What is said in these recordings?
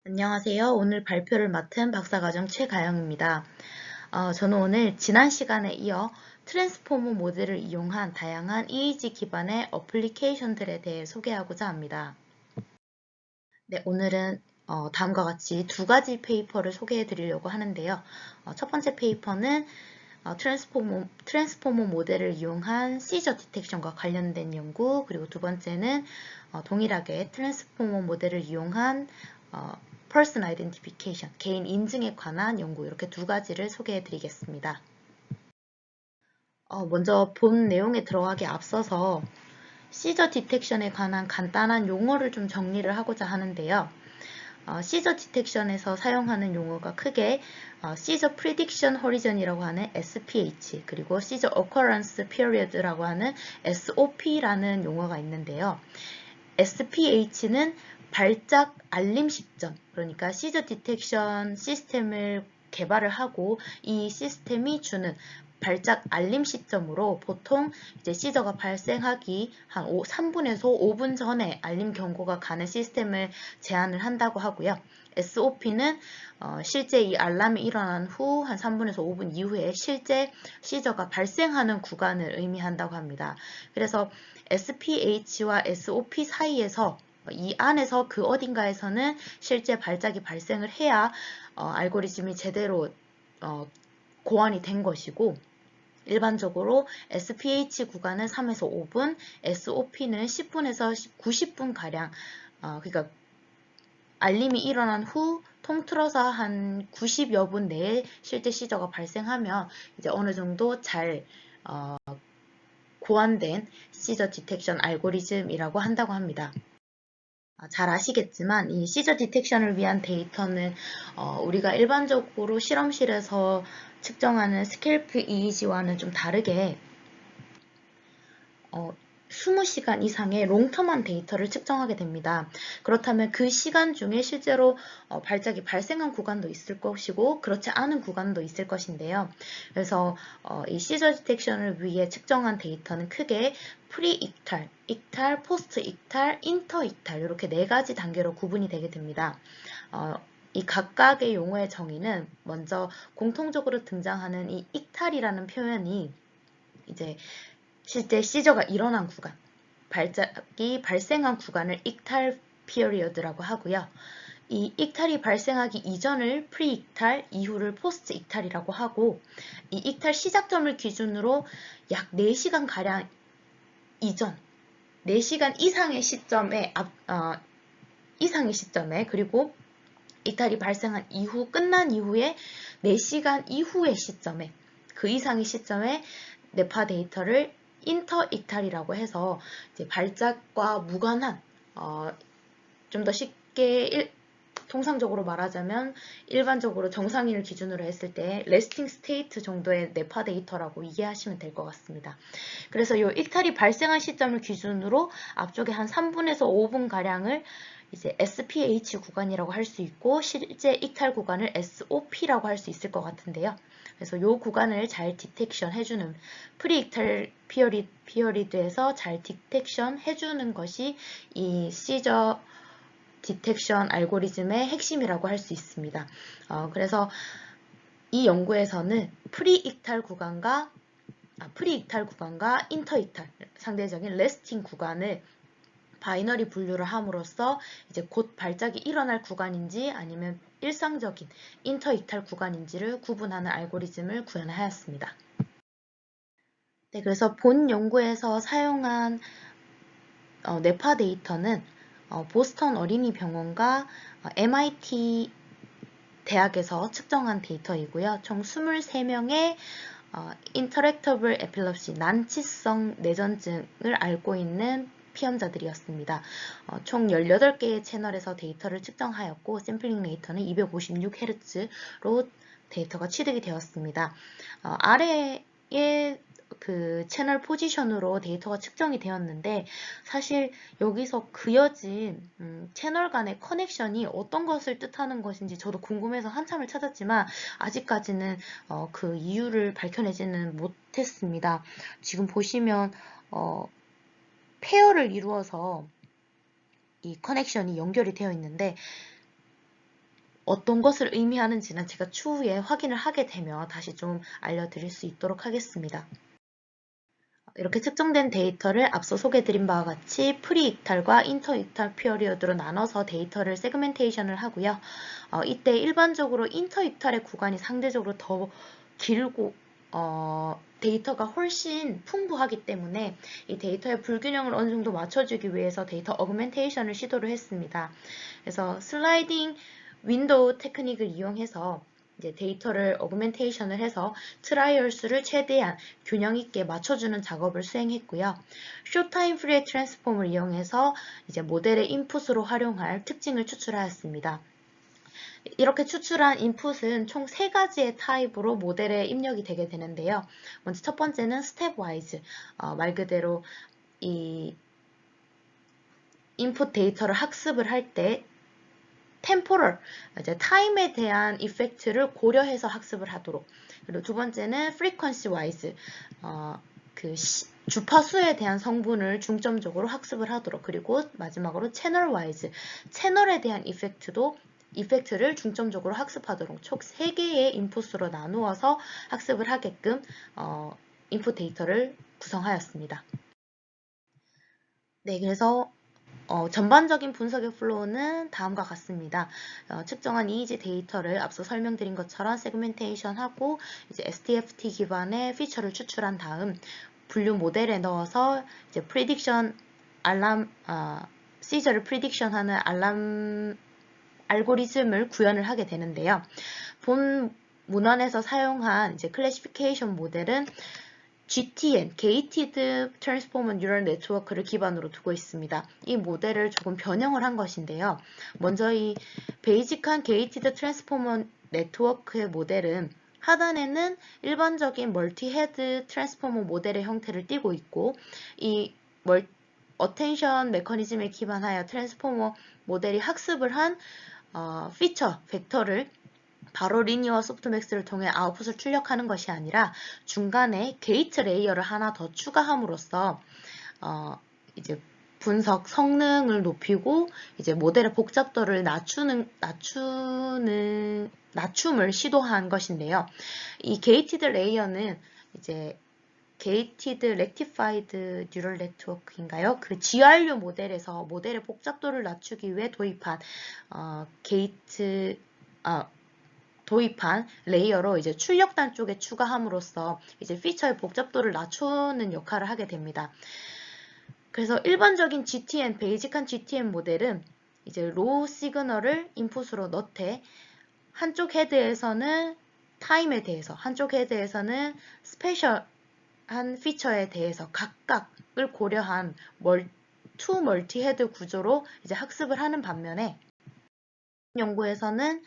안녕하세요. 오늘 발표를 맡은 박사과정 최가영입니다. 저는 오늘 지난 시간에 이어 트랜스포머 모델을 이용한 다양한 EEG 기반의 어플리케이션들에 대해 소개하고자 합니다. 네, 오늘은 다음과 같이 두 가지 페이퍼를 소개해 드리려고 하는데요. 첫 번째 페이퍼는 트랜스포머 모델을 이용한 시저 디텍션과 관련된 연구, 그리고 두 번째는 동일하게 트랜스포머 모델을 이용한 Person Identification, 개인 인증에 관한 연구, 이렇게 두 가지를 소개해 드리겠습니다. 먼저 본 내용에 들어가기 앞서서 시저 디텍션에 관한 간단한 용어를 좀 정리를 하고자 하는데요. 시저 디텍션에서 사용하는 용어가 크게 시저 프리딕션 호리존이라고 하는 SPH, 그리고 시저 어커런스 피리어드라고 하는 SOP라는 용어가 있는데요. SPH는 발작 알림 시점, 그러니까 시저 디텍션 시스템을 개발을 하고 이 시스템이 주는 발작 알림 시점으로 보통 이제 시저가 발생하기 한 3분에서 5분 전에 알림 경고가 가는 시스템을 제안을 한다고 하고요. SOP는 실제 이 알람이 일어난 후 한 3분에서 5분 이후에 실제 시저가 발생하는 구간을 의미한다고 합니다. 그래서 SPH와 SOP 사이에서 이 안에서 그 어딘가에서는 실제 발작이 발생을 해야 알고리즘이 제대로 고안이 된 것이고, 일반적으로 SPH 구간은 3에서 5분, SOP는 10분에서 90분가량, 그러니까 알림이 일어난 후 통틀어서 한 90여 분 내에 실제 시저가 발생하면 이제 어느 정도 잘 고안된 시저 디텍션 알고리즘이라고 한다고 합니다. 잘 아시겠지만 이 시저 디텍션을 위한 데이터는 우리가 일반적으로 실험실에서 측정하는 스캘프 EEG와는 좀 다르게 20시간 이상의 롱텀한 데이터를 측정하게 됩니다. 그렇다면 그 시간 중에 실제로 발작이 발생한 구간도 있을 것이고 그렇지 않은 구간도 있을 것인데요. 그래서 이 시저 디텍션을 위해 측정한 데이터는 크게 프리-익탈, 익탈, 포스트-익탈, 인터-익탈 이렇게 네 가지 단계로 구분이 되게 됩니다. 이 각각의 용어의 정의는 먼저 공통적으로 등장하는 이 익탈이라는 표현이 이제 실제 시저가 일어난 구간, 발작이 발생한 구간을 익탈 피리어드라고 하고요. 이 익탈이 발생하기 이전을 프리-익탈, 이후를 포스트-익탈이라고 하고, 이 익탈 시작점을 기준으로 약 4시간가량 이전, 4시간 이상의 시점에, 그리고 익탈이 발생한 이후, 끝난 이후에 4시간 이후의 시점에, 그 이상의 시점에 뇌파 데이터를 인터 익탈이라고 해서 이제 발작과 무관한 좀 더 쉽게 통상적으로 말하자면 일반적으로 정상인을 기준으로 했을 때 레스팅 스테이트 정도의 뇌파 데이터라고 이해하시면 될 것 같습니다. 그래서 이 익탈이 발생한 시점을 기준으로 앞쪽에 한 3분에서 5분 가량을 이제 SPH 구간이라고 할 수 있고 실제 익탈 구간을 SOP라고 할 수 있을 것 같은데요. 그래서 이 구간을 잘 디텍션 해주는 프리익탈 피어리드에서 잘 디텍션 해주는 것이 이 시저 디텍션 알고리즘의 핵심이라고 할 수 있습니다. 그래서 이 연구에서는 프리익탈 구간과 인터익탈, 상대적인 레스팅 구간을 바이너리 분류를 함으로써 이제 곧 발작이 일어날 구간인지 아니면 일상적인 인터익탈 구간인지를 구분하는 알고리즘을 구현하였습니다. 네, 그래서 본 연구에서 사용한 뇌파 데이터는 보스턴 어린이병원과 MIT 대학에서 측정한 데이터이고요. 총 23명의 인터랙터블 에필럽시, 난치성 뇌전증을 앓고 있는 피험자들이었습니다. 총 18개의 채널에서 데이터를 측정하였고 샘플링 레이터는 256Hz로 데이터가 취득이 되었습니다. 아래에 그 채널 포지션으로 데이터가 측정이 되었는데 사실 여기서 그려진 채널 간의 커넥션이 어떤 것을 뜻하는 것인지 저도 궁금해서 한참을 찾았지만 아직까지는 그 이유를 밝혀내지는 못했습니다. 지금 보시면 페어를 이루어서 이 커넥션이 연결이 되어 있는데 어떤 것을 의미하는지는 제가 추후에 확인을 하게 되면 다시 좀 알려드릴 수 있도록 하겠습니다. 이렇게 측정된 데이터를 앞서 소개드린 바와 같이 프리-이탈과 인터-이탈 피어리어드로 나눠서 데이터를 세그멘테이션을 하고요. 이때 일반적으로 인터-이탈의 구간이 상대적으로 더 길고 데이터가 훨씬 풍부하기 때문에 이 데이터의 불균형을 어느 정도 맞춰주기 위해서 데이터 어그멘테이션을 시도를 했습니다. 그래서 슬라이딩 윈도우 테크닉을 이용해서 이제 데이터를 어그멘테이션을 해서 트라이얼 수를 최대한 균형 있게 맞춰주는 작업을 수행했고요. 쇼타임 프리의 트랜스폼을 이용해서 이제 모델의 인풋으로 활용할 특징을 추출하였습니다. 이렇게 추출한 인풋은 총 3가지의 타입으로 모델에 입력이 되게 되는데요. 먼저 첫 번째는 스텝 와이즈, 말 그대로 이 인풋 데이터를 학습을 할 때 템포럴, 이제 타임에 대한 이펙트를 고려해서 학습을 하도록. 그리고 두 번째는 frequency wise, 주파수에 대한 성분을 중점적으로 학습을 하도록. 그리고 마지막으로 채널 wise, 채널에 대한 이펙트를 중점적으로 학습하도록 총 3개의 인풋으로 나누어서 학습을 하게끔 인풋 데이터를 구성하였습니다. 네, 그래서 전반적인 분석의 플로우는 다음과 같습니다. 측정한 EEG 데이터를 앞서 설명드린 것처럼 세그멘테이션하고 이제 STFT 기반의 피처를 추출한 다음 분류 모델에 넣어서 이제 프리딕션 시저를 프리딕션하는 알람 알고리즘을 구현을 하게 되는데요. 본 문헌에서 사용한 이제 클래시피케이션 모델은 GTN, Gated Transformer Neural Network를 기반으로 두고 있습니다. 이 모델을 조금 변형을 한 것인데요. 먼저 이 베이직한 Gated Transformer Network의 모델은 하단에는 일반적인 멀티헤드 트랜스포머 모델의 형태를 띠고 있고 이 어텐션 메커니즘에 기반하여 트랜스포머 모델이 학습을 한 피처, 벡터를 바로 리니어 소프트맥스를 통해 아웃풋을 출력하는 것이 아니라 중간에 게이트 레이어를 하나 더 추가함으로써 이제 분석 성능을 높이고 이제 모델의 복잡도를 낮춤을 시도한 것인데요. 이 게이티드 레이어는 이제 게이티드 렉티파이드 뉴럴 네트워크인가요? 그 GRU 모델에서 모델의 복잡도를 낮추기 위해 도입한 레이어로 이제 출력단 쪽에 추가함으로써 이제 피처의 복잡도를 낮추는 역할을 하게 됩니다. 그래서 일반적인 GTN, 베이직한 GTN 모델은 이제 로우 시그널을 인풋으로 넣되 한쪽 헤드에서는 타임에 대해서, 한쪽 헤드에서는 스페셜한 피처에 대해서 각각을 고려한 투 멀티 헤드 구조로 이제 학습을 하는 반면에 연구에서는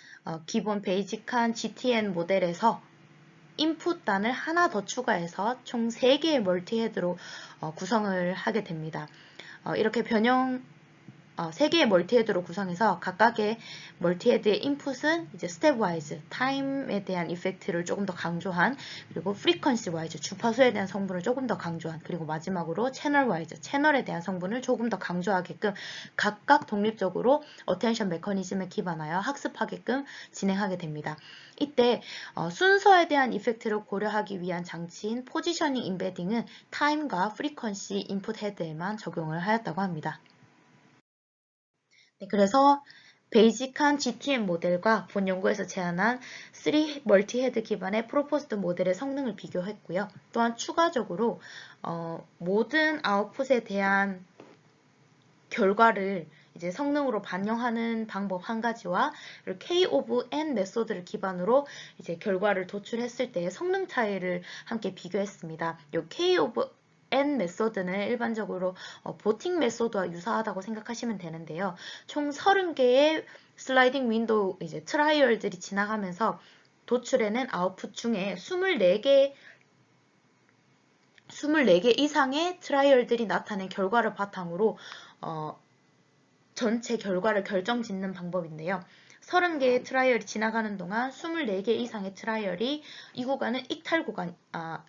기본 베이직한 GTN 모델에서 인풋단을 하나 더 추가해서 총 3개의 멀티헤드로 구성을 하게 됩니다. 이렇게 3개의 멀티헤드로 구성해서 각각의 멀티헤드의 인풋은 이제 스텝 와이즈, 타임에 대한 이펙트를 조금 더 강조한, 그리고 프리퀀시 와이즈, 주파수에 대한 성분을 조금 더 강조한, 그리고 마지막으로 채널 와이즈, 채널에 대한 성분을 조금 더 강조하게끔 각각 독립적으로 어텐션 메커니즘에 기반하여 학습하게끔 진행하게 됩니다. 이때 순서에 대한 이펙트를 고려하기 위한 장치인 포지셔닝 임베딩은 타임과 프리퀀시 인풋 헤드에만 적용을 하였다고 합니다. 네, 그래서 베이직한 GTM 모델과 본 연구에서 제안한 3 멀티헤드 기반의 프로포스드 모델의 성능을 비교했고요. 또한 추가적으로 모든 아웃풋에 대한 결과를 이제 성능으로 반영하는 방법 한 가지와 K of N 메소드를 기반으로 이제 결과를 도출했을 때의 성능 차이를 함께 비교했습니다. 이 K of N 메소드는 일반적으로 보팅 메소드와 유사하다고 생각하시면 되는데요. 총 30개의 슬라이딩 윈도우 이제 트라이얼들이 지나가면서 도출해낸 아웃풋 중에 24개 이상의 트라이얼들이 나타낸 결과를 바탕으로 전체 결과를 결정짓는 방법인데요. 30개의 트라이얼이 지나가는 동안 24개 이상의 트라이얼이 이 구간은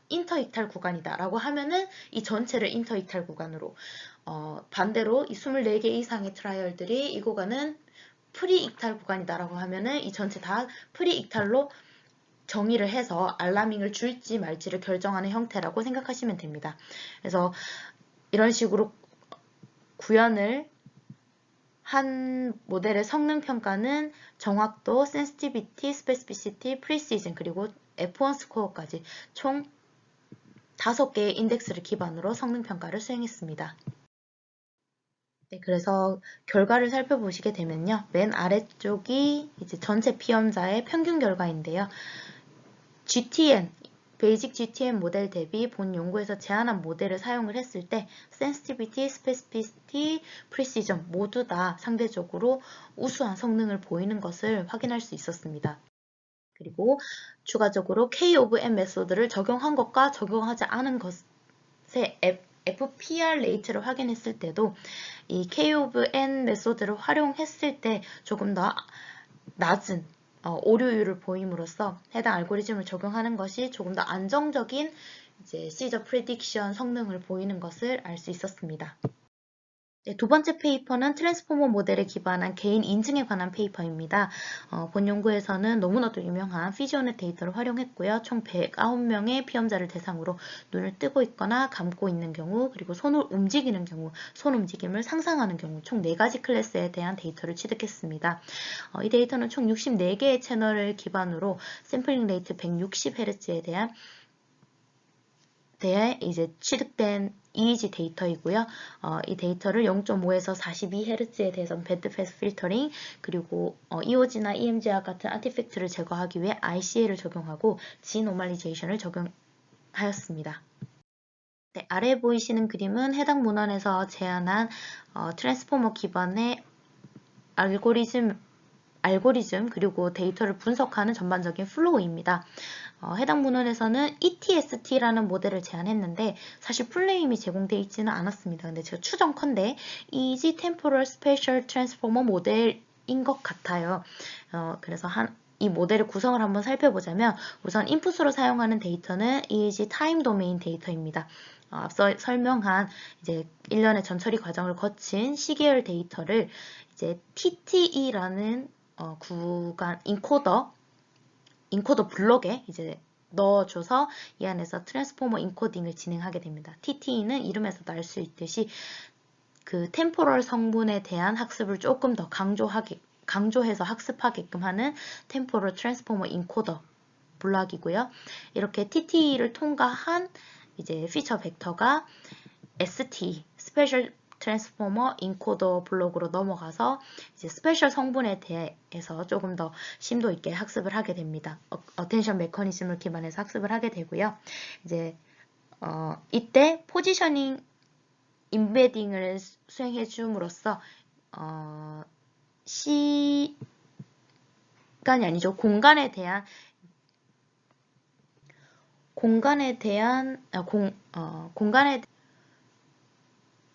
인터 이탈 구간이다 라고 하면은 이 전체를 인터 이탈 구간으로 반대로 이 24개 이상의 트라이얼들이 이 구간은 프리익탈 구간이다라고 하면은 이 전체 다 프리익탈로 정의를 해서 알라밍을 줄지 말지를 결정하는 형태라고 생각하시면 됩니다. 그래서 이런 식으로 구현을 한 모델의 성능 평가는 정확도, sensitivity, specificity, precision, 그리고 F1 스코어까지 총 5개의 인덱스를 기반으로 성능 평가를 수행했습니다. 네, 그래서 결과를 살펴보시게 되면요. 맨 아래쪽이 이제 전체 피험자의 평균 결과인데요. GTN, 베이직 GTN 모델 대비 본 연구에서 제안한 모델을 사용을 했을 때 sensitivity, specificity, precision 모두 다 상대적으로 우수한 성능을 보이는 것을 확인할 수 있었습니다. 그리고 추가적으로 K of N 메소드를 적용한 것과 적용하지 않은 것의 FPR 레이트를 확인했을 때도 이 K of N 메소드를 활용했을 때 조금 더 낮은 오류율을 보임으로써 해당 알고리즘을 적용하는 것이 조금 더 안정적인 이제 시저 프레딕션 성능을 보이는 것을 알 수 있었습니다. 네, 두 번째 페이퍼는 트랜스포머 모델에 기반한 개인 인증에 관한 페이퍼입니다. 본 연구에서는 너무나도 유명한 피지오넷 데이터를 활용했고요. 총 109명의 피험자를 대상으로 눈을 뜨고 있거나 감고 있는 경우, 그리고 손을 움직이는 경우, 손 움직임을 상상하는 경우 총 4가지 클래스에 대한 데이터를 취득했습니다. 이 데이터는 총 64개의 채널을 기반으로 샘플링 레이트 160Hz에 대해 이제 취득된 EEG 데이터이고요. 이 데이터를 0.5에서 42Hz에 대해서는 밴드패스 필터링, 그리고 EOG나 EMG와 같은 아티팩트를 제거하기 위해 ICA를 적용하고 디노멀리제이션을 적용하였습니다. 네, 아래 보이시는 그림은 해당 문헌에서 제안한 트랜스포머 기반의 알고리즘 그리고 데이터를 분석하는 전반적인 플로우입니다. 해당 문헌에서는 ETST라는 모델을 제안했는데 사실 풀네임이 제공되어 있지는 않았습니다. 근데 제가 추정컨대 Easy Temporal Spatial Transformer 모델인 것 같아요. 그래서 이 모델의 구성을 한번 살펴보자면 우선 인풋으로 사용하는 데이터는 Easy Time Domain 데이터입니다. 앞서 설명한 이제 일련의 전처리 과정을 거친 시계열 데이터를 이제 TTE라는 구간 인코더 블록에 이제 넣어줘서 이 안에서 트랜스포머 인코딩을 진행하게 됩니다. TTE는 이름에서도 알 수 있듯이 그 템포럴 성분에 대한 학습을 조금 더 강조해서 학습하게끔 하는 템포럴 트랜스포머 인코더 블록이고요. 이렇게 TTE를 통과한 이제 피처 벡터가 ST, 스페셜 트랜스포머 인코더 블록으로 넘어가서 이제 스페셜 성분에 대해서 조금 더 심도 있게 학습을 하게 됩니다. 어텐션 메커니즘을 기반해서 학습을 하게 되고요. 이제 이때 포지셔닝 임베딩을 수행해 줌으로써 시간이 아니죠. 공간에 대한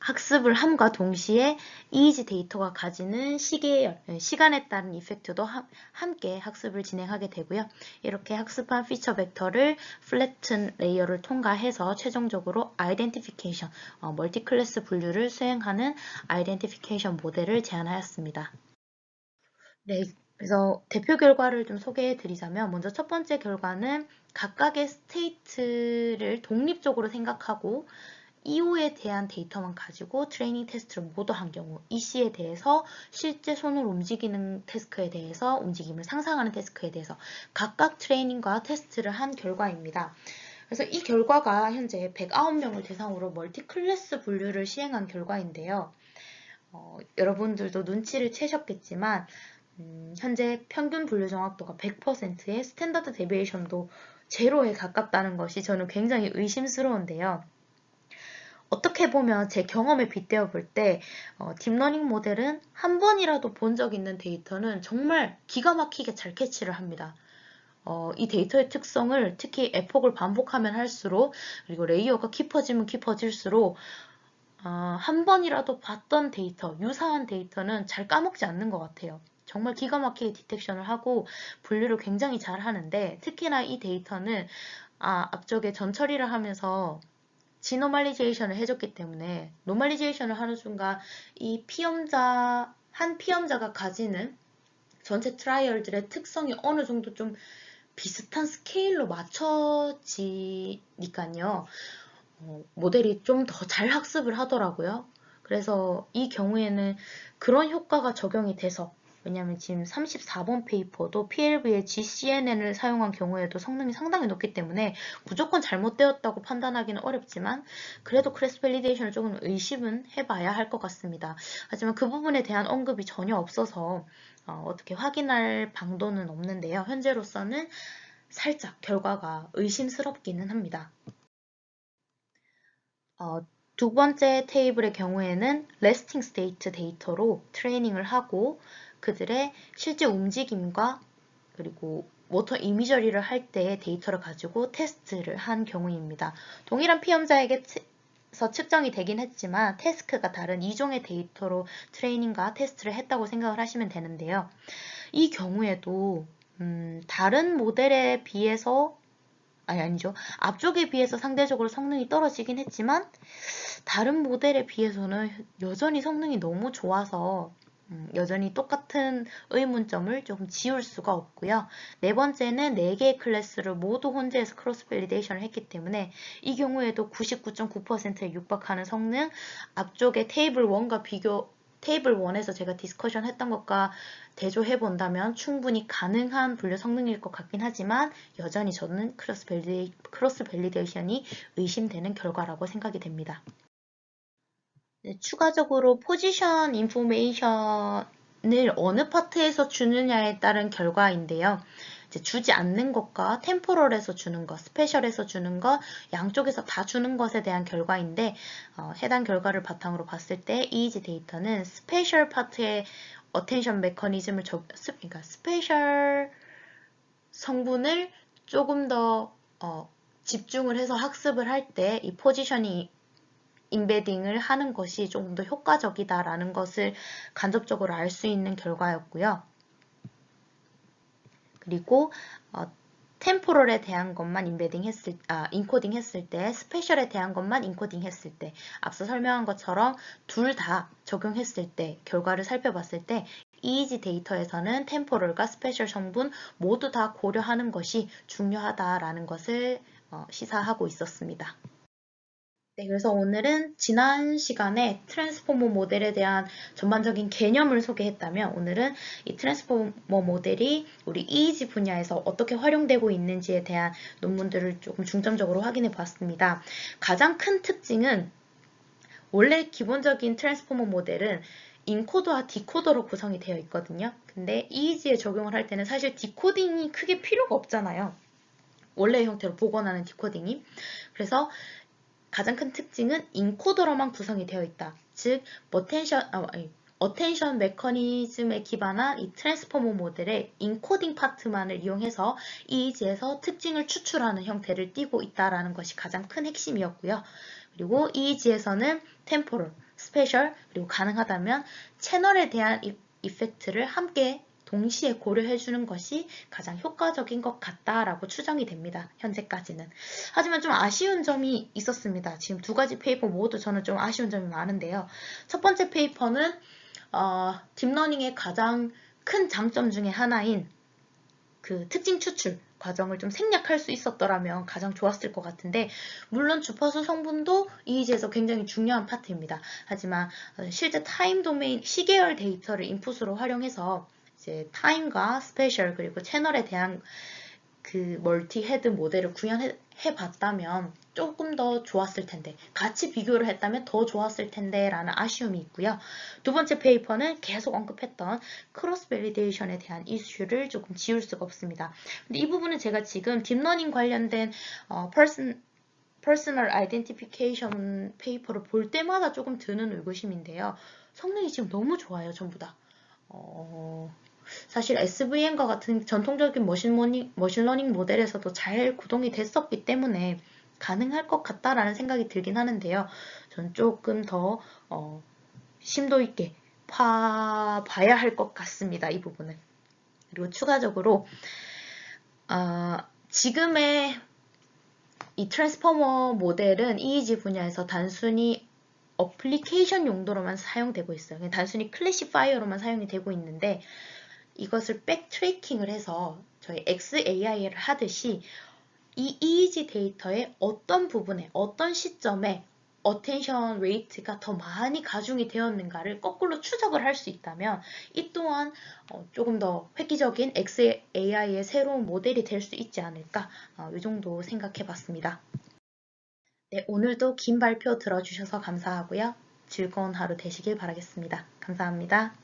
학습을 함과 동시에 EEG 데이터가 가지는 시간에 따른 이펙트도 함께 학습을 진행하게 되고요. 이렇게 학습한 피처 벡터를 플래튼 레이어를 통과해서 최종적으로 아이덴티피케이션, 멀티클래스 분류를 수행하는 아이덴티피케이션 모델을 제안하였습니다. 네, 그래서 대표 결과를 좀 소개해 드리자면 먼저 첫 번째 결과는 각각의 스테이트를 독립적으로 생각하고 EO에 대한 데이터만 가지고 트레이닝 테스트를 모두 한 경우 EC에 대해서 실제 손을 움직이는 태스크에 대해서 움직임을 상상하는 태스크에 대해서 각각 트레이닝과 테스트를 한 결과입니다. 그래서 이 결과가 현재 109명을 대상으로 멀티 클래스 분류를 시행한 결과인데요. 여러분들도 눈치를 채셨겠지만 현재 평균 분류 정확도가 100%의 스탠다드 데비에이션도 제로에 가깝다는 것이 저는 굉장히 의심스러운데요. 어떻게 보면 제 경험에 빗대어 볼 때 딥러닝 모델은 한 번이라도 본 적 있는 데이터는 정말 기가 막히게 잘 캐치를 합니다. 이 데이터의 특성을 특히 에폭을 반복하면 할수록 그리고 레이어가 깊어지면 깊어질수록 한 번이라도 봤던 데이터, 유사한 데이터는 잘 까먹지 않는 것 같아요. 정말 기가 막히게 디텍션을 하고 분류를 굉장히 잘 하는데 특히나 이 데이터는 앞쪽에 전처리를 하면서 디노멀리제이션을 해줬기 때문에 노멀리제이션을 하는 순간 한 피험자가 가지는 전체 트라이얼들의 특성이 어느 정도 좀 비슷한 스케일로 맞춰지니까요. 모델이 좀 더 잘 학습을 하더라고요. 그래서 이 경우에는 그런 효과가 적용이 돼서, 왜냐면 지금 34번 페이퍼도 PLV의 GCNN을 사용한 경우에도 성능이 상당히 높기 때문에 무조건 잘못되었다고 판단하기는 어렵지만 그래도 크로스 밸리데이션을 조금 의심은 해봐야 할 것 같습니다. 하지만 그 부분에 대한 언급이 전혀 없어서 어떻게 확인할 방도는 없는데요. 현재로서는 살짝 결과가 의심스럽기는 합니다. 두 번째 테이블의 경우에는 resting state 데이터로 트레이닝을 하고 그들의 실제 움직임과 그리고 모터 이미저리를 할 때의 데이터를 가지고 테스트를 한 경우입니다. 동일한 피험자에게서 측정이 되긴 했지만 태스크가 다른 2종의 데이터로 트레이닝과 테스트를 했다고 생각을 하시면 되는데요. 이 경우에도 다른 모델에 비해서 아니죠. 앞쪽에 비해서 상대적으로 성능이 떨어지긴 했지만 다른 모델에 비해서는 여전히 성능이 너무 좋아서 여전히 똑같은 의문점을 조금 지울 수가 없고요. 네 번째는 4개의 클래스를 모두 혼재해서 크로스 밸리데이션을 했기 때문에 이 경우에도 99.9%에 육박하는 성능, 앞쪽에 테이블 1과 테이블 1에서 제가 디스커션 했던 것과 대조해 본다면 충분히 가능한 분류 성능일 것 같긴 하지만 여전히 저는 크로스 밸리데이션이 의심되는 결과라고 생각이 됩니다. 네, 추가적으로 포지션 인포메이션을 어느 파트에서 주느냐에 따른 결과인데요. 이제 주지 않는 것과 템포럴에서 주는 것, 스페셜에서 주는 것, 양쪽에서 다 주는 것에 대한 결과인데 해당 결과를 바탕으로 봤을 때 EEG 데이터는 스페셜 파트의 어텐션 메커니즘을 그러니까 스페셜 성분을 조금 더 집중을 해서 학습을 할 때 이 포지셔닝 인베딩을 하는 것이 조금 더 효과적이다라는 것을 간접적으로 알 수 있는 결과였고요. 그리고 템포럴에 대한 것만 인코딩 했을 때, 스페셜에 대한 것만 인코딩 했을 때, 앞서 설명한 것처럼 둘 다 적용했을 때, 결과를 살펴봤을 때 EEG 데이터에서는 템포럴과 스페셜 성분 모두 다 고려하는 것이 중요하다라는 것을 시사하고 있었습니다. 네, 그래서 오늘은 지난 시간에 트랜스포머 모델에 대한 전반적인 개념을 소개했다면 오늘은 이 트랜스포머 모델이 우리 EEG 분야에서 어떻게 활용되고 있는지에 대한 논문들을 조금 중점적으로 확인해 보았습니다. 가장 큰 특징은 원래 기본적인 트랜스포머 모델은 인코더와 디코더로 구성이 되어 있거든요. 근데 EEG에 적용을 할 때는 사실 디코딩이 크게 필요가 없잖아요. 원래의 형태로 복원하는 디코딩이. 그래서 가장 큰 특징은 인코더로만 구성이 되어 있다. 즉, 어텐션 메커니즘에 기반한 이 트랜스포머 모델의 인코딩 파트만을 이용해서 EEG에서 특징을 추출하는 형태를 띠고 있다는 것이 가장 큰 핵심이었고요. 그리고 EEG에서는 템포럴, 스페셜, 그리고 가능하다면 채널에 대한 이펙트를 함께 동시에 고려해주는 것이 가장 효과적인 것 같다라고 추정이 됩니다. 현재까지는. 하지만 좀 아쉬운 점이 있었습니다. 지금 두 가지 페이퍼 모두 저는 좀 아쉬운 점이 많은데요. 첫 번째 페이퍼는 딥러닝의 가장 큰 장점 중에 하나인 그 특징 추출 과정을 좀 생략할 수 있었더라면 가장 좋았을 것 같은데 물론 주파수 성분도 EEG에서 굉장히 중요한 파트입니다. 하지만 실제 타임 도메인 시계열 데이터를 인풋으로 활용해서 이제 타임과 스페셜 그리고 채널에 대한 그 멀티 헤드 모델을 구현해 봤다면 조금 더 좋았을 텐데 같이 비교를 했다면 더 좋았을 텐데 라는 아쉬움이 있고요. 두 번째 페이퍼는 계속 언급했던 크로스 밸리데이션에 대한 이슈를 조금 지울 수가 없습니다. 근데 이 부분은 제가 지금 딥러닝 관련된 퍼스널 아이덴티피케이션 페이퍼를 볼 때마다 조금 드는 의구심인데요. 성능이 지금 너무 좋아요, 전부 다. 사실 SVM과 같은 전통적인 머신러닝 모델에서도 잘 구동이 됐었기 때문에 가능할 것 같다라는 생각이 들긴 하는데요. 전 조금 더 심도 있게 봐야 할 것 같습니다. 이 부분은. 그리고 추가적으로 지금의 이 트랜스포머 모델은 EEG 분야에서 단순히 어플리케이션 용도로만 사용되고 있어요. 단순히 클래시파이어로만 사용이 되고 있는데 이것을 백트래킹을 해서 저희 XAI를 하듯이 이 EEG 데이터의 어떤 부분에, 어떤 시점에 어텐션 레이트가 더 많이 가중이 되었는가를 거꾸로 추적을 할 수 있다면 이 또한 조금 더 획기적인 XAI의 새로운 모델이 될 수 있지 않을까, 이 정도 생각해 봤습니다. 네, 오늘도 긴 발표 들어주셔서 감사하고요. 즐거운 하루 되시길 바라겠습니다. 감사합니다.